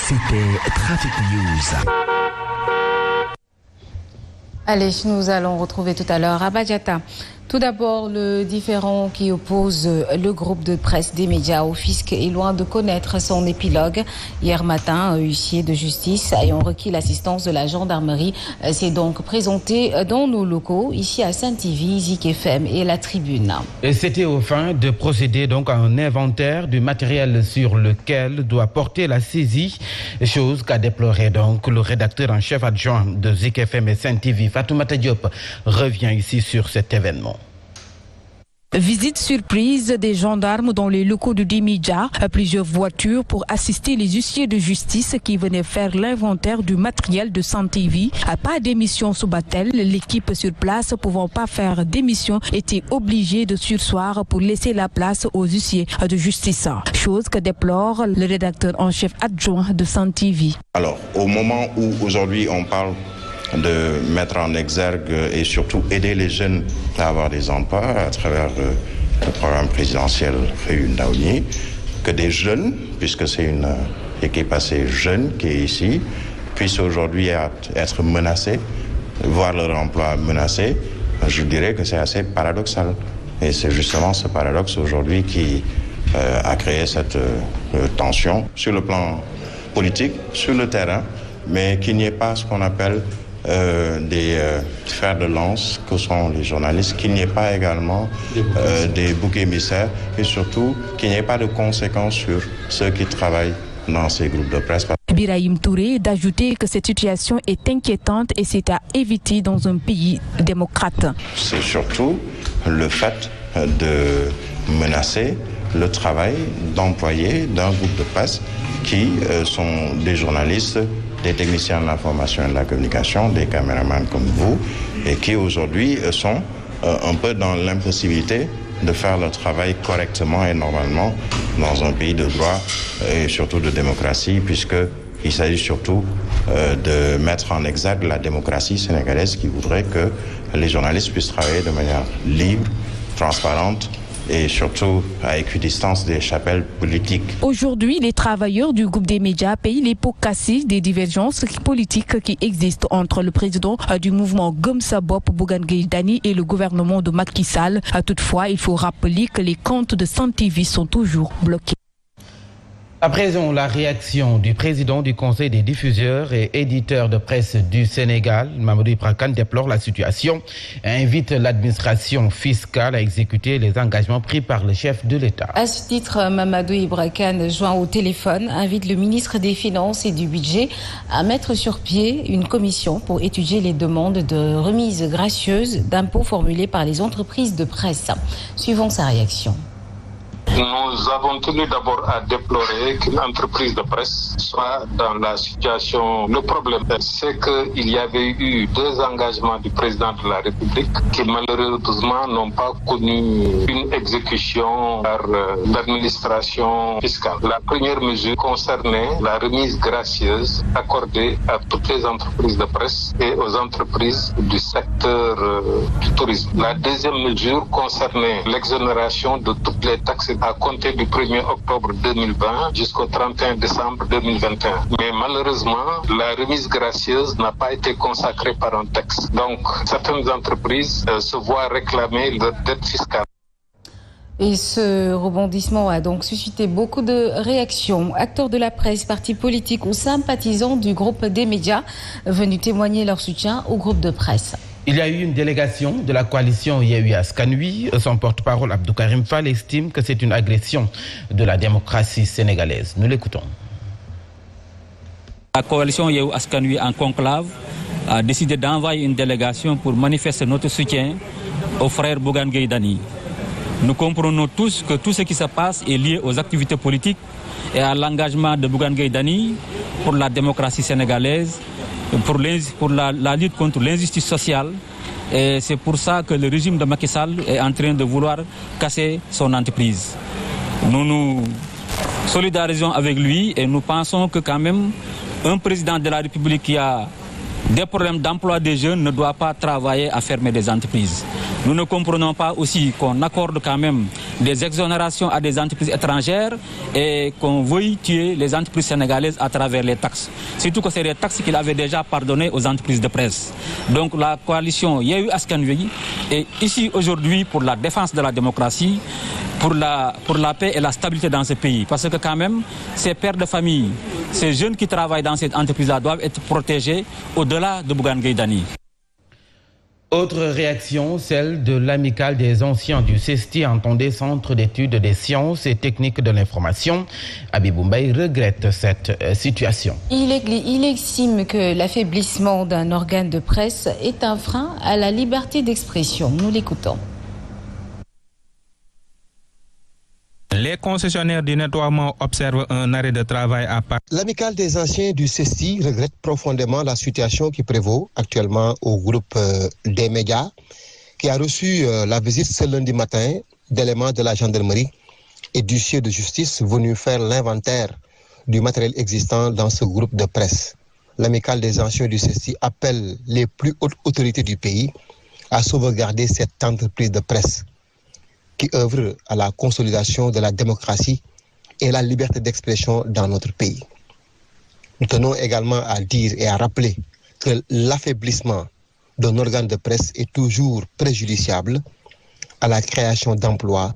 C'était Traffic News. Allez, nous allons retrouver tout à l'heure Abadjata. Tout d'abord, le différend qui oppose le groupe de presse des médias au fisc est loin de connaître son épilogue. Hier matin, un huissier de justice ayant requis l'assistance de la gendarmerie s'est donc présenté dans nos locaux, ici à Saint-Yves, Zik FM et La Tribune. Et c'était aux fins de procéder donc à un inventaire du matériel sur lequel doit porter la saisie, chose qu'a déploré donc le rédacteur en chef adjoint de Zik FM et Saint-Yves, Fatoumata Diop, revient ici sur cet événement. Visite surprise des gendarmes dans les locaux de Dimidja, plusieurs voitures pour assister les huissiers de justice qui venaient faire l'inventaire du matériel de Saint-Yves. Pas d'émission sous Batel, l'équipe sur place pouvant pas faire d'émission était obligée de surseoir pour laisser la place aux huissiers de justice. Chose que déplore le rédacteur en chef adjoint de Saint-Yves. Alors, au moment où aujourd'hui on parle de mettre en exergue et surtout aider les jeunes à avoir des emplois à travers le programme présidentiel Réunion Daouni, que des jeunes, puisque c'est une équipe assez jeune qui est ici, puissent aujourd'hui être menacés, voir leur emploi menacé, je dirais que c'est assez paradoxal. Et c'est justement ce paradoxe aujourd'hui qui a créé cette tension sur le plan politique, sur le terrain, mais qu'il n'y ait pas ce qu'on appelle des fers de lance que sont les journalistes, qu'il n'y ait pas également des boucs émissaires et surtout qu'il n'y ait pas de conséquences sur ceux qui travaillent dans ces groupes de presse. Birahim Touré d'ajouter que cette situation est inquiétante et c'est à éviter dans un pays démocrate. C'est surtout le fait de menacer le travail d'employés d'un groupe de presse qui sont des journalistes, des techniciens de l'information et de la communication, des caméramans comme vous, et qui aujourd'hui sont un peu dans l'impossibilité de faire leur travail correctement et normalement dans un pays de droit et surtout de démocratie, puisqu'il s'agit surtout de mettre en exergue la démocratie sénégalaise qui voudrait que les journalistes puissent travailler de manière libre, transparente, et surtout à équidistance des chapelles politiques. Aujourd'hui, les travailleurs du groupe des médias payent les pots cassés des divergences politiques qui existent entre le président du mouvement Gomsa Bop Bougane Gueye Dany et le gouvernement de Macky Sall. Toutefois, il faut rappeler que les comptes de Saint-Yves sont toujours bloqués. À présent, la réaction du président du Conseil des diffuseurs et éditeurs de presse du Sénégal, Mamadou Ibra Kane, déplore la situation et invite l'administration fiscale à exécuter les engagements pris par le chef de l'État. À ce titre, Mamadou Ibra Kane, joint au téléphone, invite le ministre des Finances et du Budget à mettre sur pied une commission pour étudier les demandes de remise gracieuse d'impôts formulées par les entreprises de presse. Suivons sa réaction. Nous avons tenu d'abord à déplorer qu'une entreprise de presse soit dans la situation. Le problème, c'est qu'il y avait eu 2 engagements du président de la République qui malheureusement n'ont pas connu une exécution par l'administration fiscale. La première mesure concernait la remise gracieuse accordée à toutes les entreprises de presse et aux entreprises du secteur du tourisme. La deuxième mesure concernait l'exonération de toutes les taxes à compter du 1er octobre 2020 jusqu'au 31 décembre 2021. Mais malheureusement, la remise gracieuse n'a pas été consacrée par un texte. Donc, certaines entreprises se voient réclamer leur dette fiscale. Et ce rebondissement a donc suscité beaucoup de réactions. Acteurs de la presse, partis politiques ou sympathisants du groupe des médias venus témoigner leur soutien au groupe de presse. Il y a eu une délégation de la coalition Yewwi Askan Wi. Son porte-parole Abdou Karim Fall estime que c'est une agression de la démocratie sénégalaise. Nous l'écoutons. La coalition Yewwi Askan Wi en conclave a décidé d'envoyer une délégation pour manifester notre soutien au frère Bougane Gueye Dany. Nous comprenons tous que tout ce qui se passe est lié aux activités politiques et à l'engagement de Bougane Gueye Dany pour la démocratie sénégalaise, pour la lutte contre l'injustice sociale. Et c'est pour ça que le régime de Macky Sall est en train de vouloir casser son entreprise. Nous nous solidarisons avec lui et nous pensons que quand même un président de la République qui a des problèmes d'emploi des jeunes ne doit pas travailler à fermer des entreprises. Nous ne comprenons pas aussi qu'on accorde quand même des exonérations à des entreprises étrangères et qu'on veuille tuer les entreprises sénégalaises à travers les taxes. Surtout que c'est des taxes qu'il avait déjà pardonnées aux entreprises de presse. Donc la coalition Yewwi Askan Wi est ici aujourd'hui pour la défense de la démocratie, pour la paix et la stabilité dans ce pays. Parce que quand même, ces pères de famille, ces jeunes qui travaillent dans cette entreprise-là doivent être protégés au-delà de Bougane Gueye Dany. Autre réaction, celle de l'amicale des anciens du CESTI, entendez Centre d'études des sciences et techniques de l'information. Habibou Mbaye regrette cette situation. Il estime que l'affaiblissement d'un organe de presse est un frein à la liberté d'expression. Nous l'écoutons. Les concessionnaires du nettoiement observent un arrêt de travail à part. L'amicale des anciens du CESTI regrette profondément la situation qui prévaut actuellement au groupe des médias, qui a reçu la visite ce lundi matin d'éléments de la gendarmerie et d'huissiers de justice venus faire l'inventaire du matériel existant dans ce groupe de presse. L'amicale des anciens du CESTI appelle les plus hautes autorités du pays à sauvegarder cette entreprise de presse qui œuvre à la consolidation de la démocratie et la liberté d'expression dans notre pays. Nous tenons également à dire et à rappeler que l'affaiblissement d'un organe de presse est toujours préjudiciable à la création d'emplois.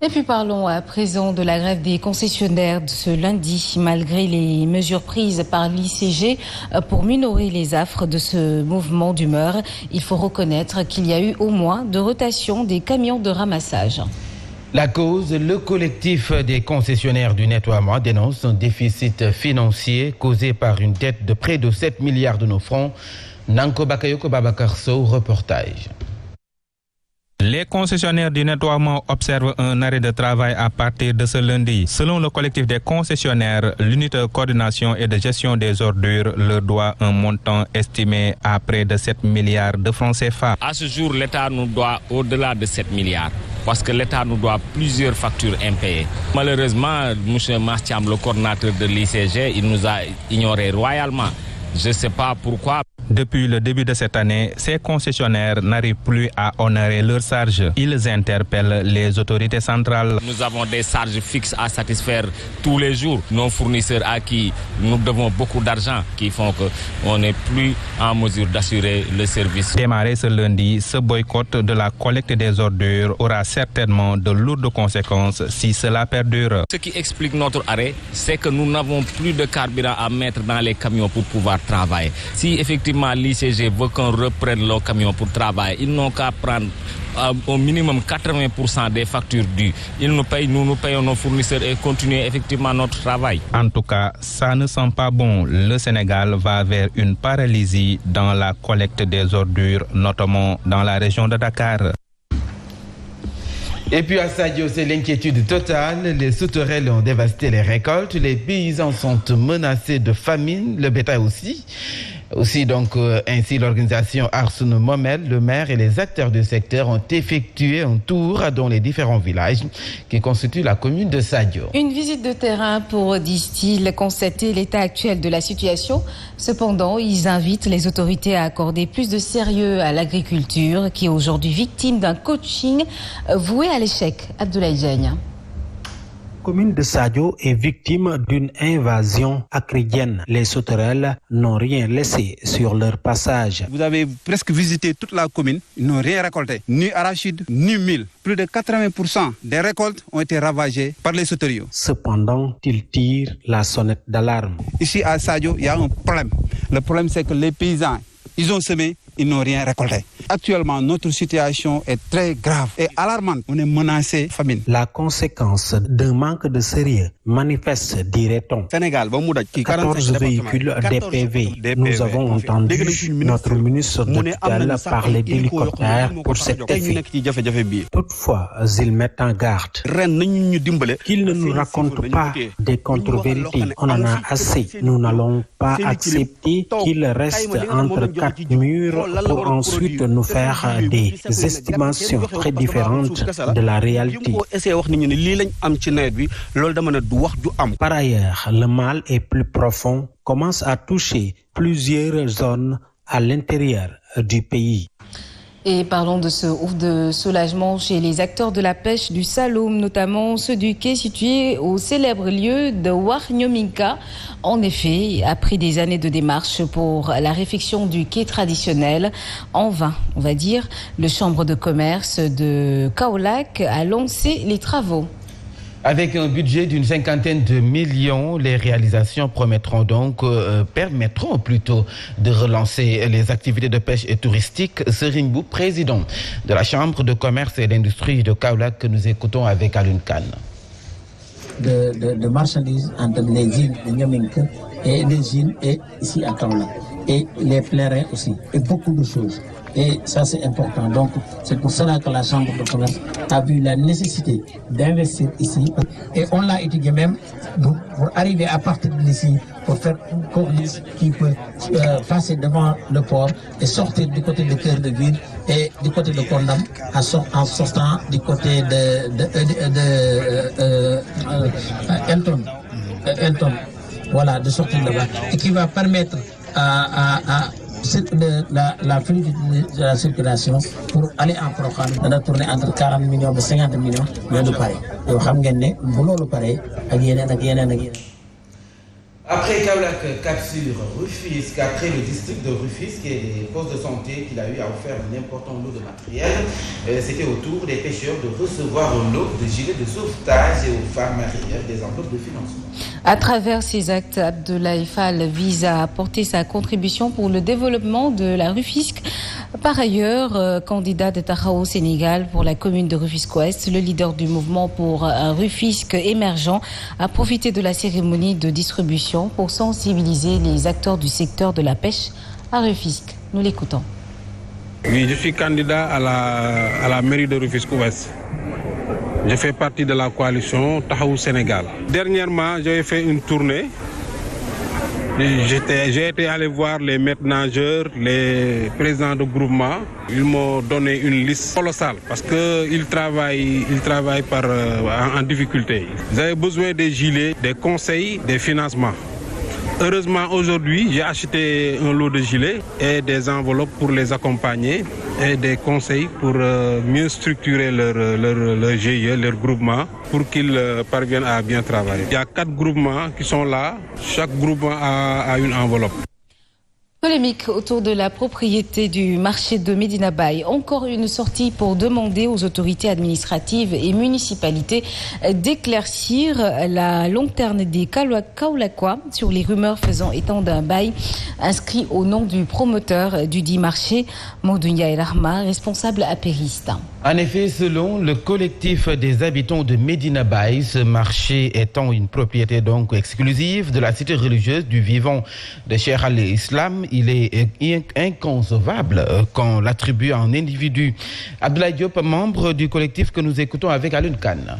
Et puis parlons à présent de la grève des concessionnaires de ce lundi. Malgré les mesures prises par l'ICG pour minorer les affres de ce mouvement d'humeur, il faut reconnaître qu'il y a eu au moins de rotation des camions de ramassage. La cause, le collectif des concessionnaires du nettoiement dénonce un déficit financier causé par une dette de près de 7 milliards de nos francs. Nanko Bakayoko Babakar Sow, reportage. Les concessionnaires du nettoiement observent un arrêt de travail à partir de ce lundi. Selon le collectif des concessionnaires, l'unité de coordination et de gestion des ordures leur doit un montant estimé à près de 7 milliards de francs CFA. À ce jour, l'État nous doit au-delà de 7 milliards. Parce que l'État nous doit plusieurs factures impayées. Malheureusement, M. Mastiam, le coordinateur de l'ICG, il nous a ignorés royalement. Je ne sais pas pourquoi. Depuis le début de cette année, ces concessionnaires n'arrivent plus à honorer leurs charges. Ils interpellent les autorités centrales. Nous avons des charges fixes à satisfaire tous les jours. Nos fournisseurs à qui nous devons beaucoup d'argent qui font qu'on n'est plus en mesure d'assurer le service. Démarré ce lundi, ce boycott de la collecte des ordures aura certainement de lourdes conséquences si cela perdure. Ce qui explique notre arrêt, c'est que nous n'avons plus de carburant à mettre dans les camions pour pouvoir travailler. Si effectivement l'ICG veut qu'on reprenne nos camions pour travailler, ils n'ont qu'à prendre au minimum 80% des factures dues. Ils nous payent, nous payons nos fournisseurs et continuer effectivement notre travail. En tout cas, ça ne sent pas bon. Le Sénégal va vers une paralysie dans la collecte des ordures, notamment dans la région de Dakar. Et puis à Sadio, c'est l'inquiétude totale. Les sauterelles ont dévasté les récoltes. Les paysans sont menacés de famine, le bétail aussi. Ainsi, l'organisation Arsoun Momel, le maire et les acteurs du secteur ont effectué un tour dans les différents villages qui constituent la commune de Sadio. Une visite de terrain pour, disent-ils, constater l'état actuel de la situation. Cependant, ils invitent les autorités à accorder plus de sérieux à l'agriculture qui est aujourd'hui victime d'un coaching voué à l'échec. Abdoulaye Diagne. La commune de Sadio est victime d'une invasion acridienne. Les sauterelles n'ont rien laissé sur leur passage. Vous avez presque visité toute la commune, ils n'ont rien récolté, ni arachide, ni mil. Plus de 80% des récoltes ont été ravagées par les sauteriaux. Cependant, ils tirent la sonnette d'alarme. Ici à Sadio, il y a un problème. Le problème, c'est que les paysans, ils ont semé, ils n'ont rien récolté. Actuellement, notre situation est très grave et alarmante. On est menacé de famine. La conséquence d'un manque de sérieux manifeste, dirait-on. 14 véhicules DPV. Nous avons entendu notre ministre de tutelle parler d'hélicoptères pour cet effet. Toutefois, ils mettent en garde qu'ils ne nous racontent pas des contre-vérités. On en a assez. Nous n'allons pas accepter qu'ils restent entre quatre murs pour ensuite nous faire des estimations très différentes de la réalité. Par ailleurs, le mal est plus profond, commence à toucher plusieurs zones à l'intérieur du pays. Et parlons de ce ouf de soulagement chez les acteurs de la pêche du Saloum, notamment ceux du quai situé au célèbre lieu de Warnyominka. En effet, après des années de démarches pour la réfection du quai traditionnel, en vain, on va dire, le chambre de commerce de Kaolack a lancé les travaux. Avec un budget d'une 50aine de millions, les réalisations permettront plutôt de relancer les activités de pêche et touristique. Serigne Mboup, président de la Chambre de commerce et d'industrie de Kaolack, que nous écoutons avec Alioune Kane. De marchandises entre les îles de Nyominka et les îles et ici à Kaolack. Et les pèlerins aussi. Et beaucoup de choses. Et ça, c'est important. Donc, c'est pour cela que la Chambre de commerce a vu la nécessité d'investir ici. Et on l'a étudié même pour arriver à partir d'ici, pour faire une corniche qui peut passer devant le port et sortir du côté de Cœur de Ville et du côté de Kondam en sortant du côté de Elton. Voilà, de sortir là-bas. Et qui va permettre à la fluidité de la circulation pour aller en programme dana tourner entre 40 millions et 50 millions mais du pare yow xam ngeen ne bu loolu pare ak yeneen. Après Kaolack, cap sur Rufisque, après le district de Rufisque et les postes de santé qu'il a eu à offrir un important lot de matériel, c'était au tour des pêcheurs de recevoir un lot de gilets de sauvetage et aux femmes mariées des enveloppes de financement. À travers ces actes, Abdoulaye Fall vise à apporter sa contribution pour le développement de la Rufisque. Par ailleurs, candidat de Taxawu au Sénégal pour la commune de Rufisque-Ouest, le leader du mouvement pour un Rufisque émergent a profité de la cérémonie de distribution pour sensibiliser les acteurs du secteur de la pêche à Rufisque. Nous l'écoutons. Oui, je suis candidat à la mairie de Rufisque-Ouest. Je fais partie de la coalition Taxawu Sénégal. Dernièrement, j'ai fait une tournée. J'ai été allé voir les maîtres nageurs, les présidents de groupement. Ils m'ont donné une liste colossale parce qu'ils travaillent en difficulté. Ils avaient besoin des gilets, des conseils, des financements. Heureusement, aujourd'hui, j'ai acheté un lot de gilets et des enveloppes pour les accompagner et des conseils pour mieux structurer leur GIE, leur groupement, pour qu'ils parviennent à bien travailler. Il y a 4 groupements qui sont là. Chaque groupement a une enveloppe. Polémique autour de la propriété du marché de Medina Bay. Encore une sortie pour demander aux autorités administratives et municipalités d'éclaircir la lanterne des Kaolackois sur les rumeurs faisant état d'un bail inscrit au nom du promoteur du dit marché, Modounia El Rahma, responsable apériste. En effet, selon le collectif des habitants de Medina Bay, ce marché étant une propriété donc exclusive de la cité religieuse du vivant de Cheikh al-Islam, il est inconcevable qu'on l'attribue à un individu. Abdoulaye Diop, membre du collectif que nous écoutons avec Alioune Kane.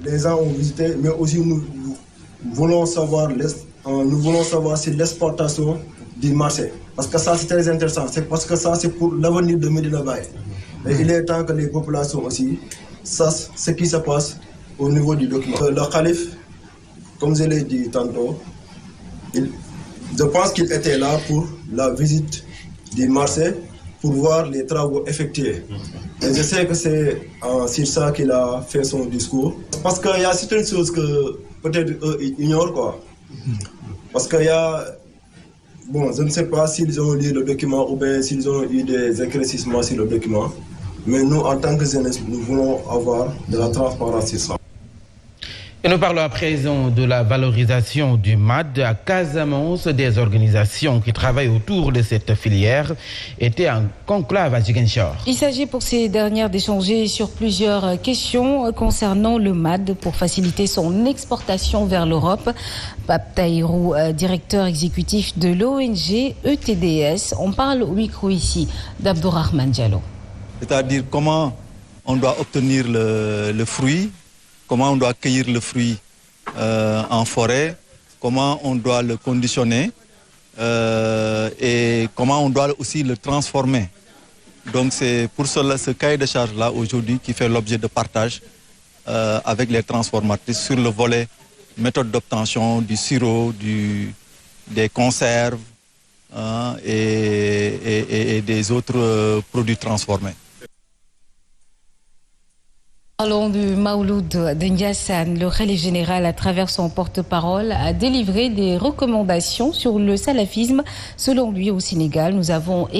Les gens ont visité, mais aussi nous voulons savoir sur l'exportation du marché. Parce que ça, c'est très intéressant. C'est parce que ça, c'est pour l'avenir de Medina Bay. Et il est temps que les populations aussi sachent ce qui se passe au niveau du document. Le calife, comme je l'ai dit tantôt, je pense qu'il était là pour la visite du marché, pour voir les travaux effectués. Et je sais que c'est sur ça qu'il a fait son discours. Parce qu'il y a certaines choses que peut-être eux ignorent, quoi. Parce qu'il y a... Bon, je ne sais pas s'ils ont lu le document ou bien s'ils ont eu des éclaircissements sur le document. Mais nous, en tant que jeunesse, nous voulons avoir de la transparence sur ça. Et nous parlons à présent de la valorisation du MAD à Casamance. Des organisations qui travaillent autour de cette filière étaient en conclave à Ziguinchor. Il s'agit pour ces dernières d'échanger sur plusieurs questions concernant le MAD pour faciliter son exportation vers l'Europe. Pape Taïrou, directeur exécutif de l'ONG ETDS, on parle au micro ici d'Abdourahmane Diallo. C'est-à-dire comment on doit obtenir le fruit, comment on doit cueillir le fruit en forêt, comment on doit le conditionner et comment on doit aussi le transformer. Donc c'est pour cela ce cahier de charge-là aujourd'hui qui fait l'objet de partage avec les transformatrices sur le volet méthode d'obtention du sirop, des conserves et des autres produits transformés. Parlons du Mawloud de Ndiassane. Le khalife général, à travers son porte-parole, a délivré des recommandations sur le salafisme. Selon lui, au Sénégal, nous avons un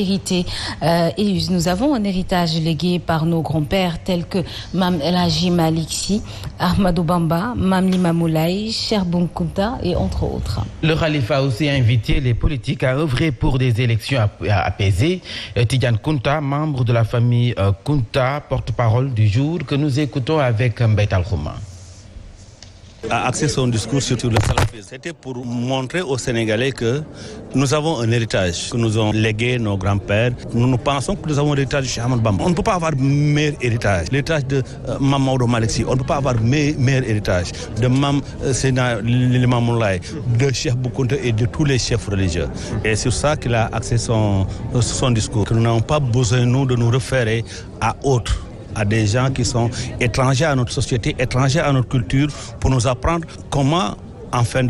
héritage légué par nos grands-pères tels que Mam El Hadji Malick Sy, Ahmadou Bamba, Mam Limamou Laye, Cheikh Bou Kounta et entre autres. Le khalife a aussi invité les politiques à œuvrer pour des élections apaisées. Tidiane Kounta, membre de la famille Kounta, porte-parole du jour que nous écoutons avec Mbait Al-Khouma. A axé son discours sur le salafisme. C'était pour montrer aux Sénégalais que nous avons un héritage que nous ont légué nos grands-pères. Nous pensons que nous avons un héritage de Cheikh Ahmadou Bamba. On ne peut pas avoir meilleur héritage. L'héritage de Mam Maodo Malick Sy. On ne peut pas avoir meilleur héritage de Mam Seydina Limamou Laye, de Cheikh Bou Kounta et de tous les chefs religieux. Et c'est sur ça qu'il a axé son discours. Que nous n'avons pas besoin, nous, de nous référer à autres, à des gens qui sont étrangers à notre société, étrangers à notre culture, pour nous apprendre comment, en fin de